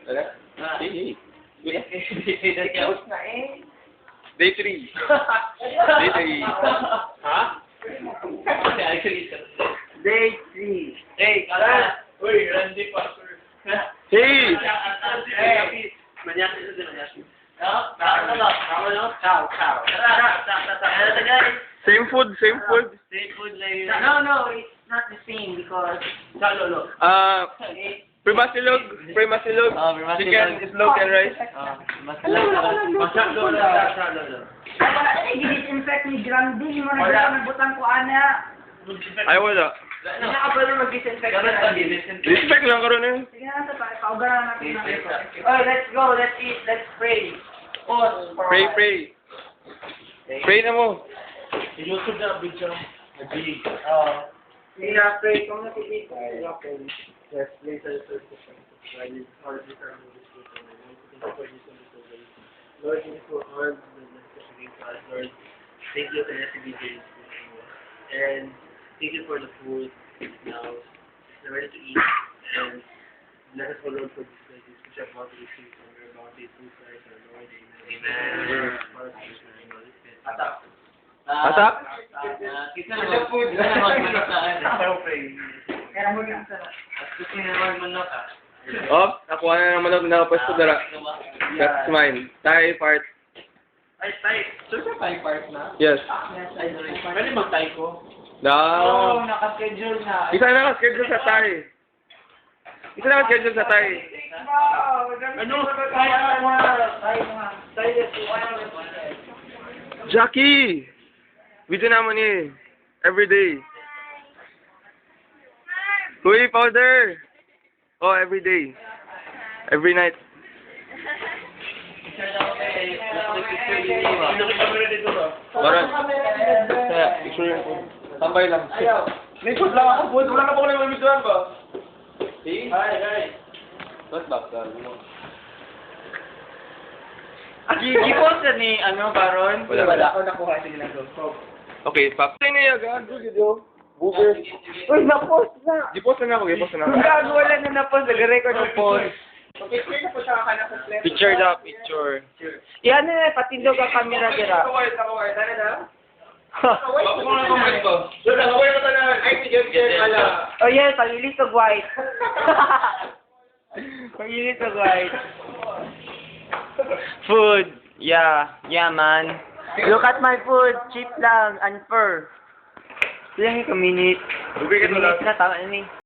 Wala? Hey. Tapos na eh. Day 3. Day 3. Ha? Day 3. Hey, kala. Uy, Randy Pastor. Hey! Manyaki sa manyaki. Ciao. Same food, same food. No, it's not the same because... Primasilog. Chicken, islog, and rice. Wala eh, i-disinfect ni Grande. Hindi mo na nagbutang ko, ana. Ay, wala. Hindi na ka pwede mag-disinfect. Respect lang karon eh. Sige na, sa paugaran natin na ito. Oh, let's go, let's eat, let's pray. Pause for a while. Pray. Pray na mo. YouTube na video. Hindi na pray. Kung nakikita, okay. Yes, later Lord, thank you for all the blessings you gave us, Lord. Thank you for everything. And thank you for the food now. We're ready to eat. And bless us, Lord, for this day. Which I'm about to receive from your bounty through Christ our Lord. Amen. Atap? Kita na food. Kaya mo lang sa... Oh, nakuha na ng manok na nakapwesto dara. That's mine. Thai part. Ay, tay. Sure ka tayo part na? Yes. Yes, I know. Pwede mag-tay ko? Oh, No. nakaschedule na. Isa na schedule sa Thai. Isa na schedule sa Thai. Ano? Jackie! Video naman eh. Everyday. Huy, powder! Oh, everyday. Every night. Maran. Kaya, picture yun. Tambay lang. Likod lang ako, bud. Wala na po ko na mamisuan ba? See? Hi. What's back there? Gipost na ni, Baron? Wala. Ako nakuha, sige lang go. Okay, pap. Ay na yung gago video. Booger. Uy, na-post na! Gipost na ako. Ang gago, wala na na-post. Nag-record ng post. Okay, na po siya ka sa play. Picture na, picture. Yan na, patindog ang camera dira. Nakaway. Tara na. Nakaway ko. So, nakaway ko na. Ay, si Jem ala. Oh yes, pangilis of white. Pangilis of white. Food. Yeah, man. Look at my food. Cheap lang and fur. Ilang ka minute? Bigay ka to lang. Na, tama na ni.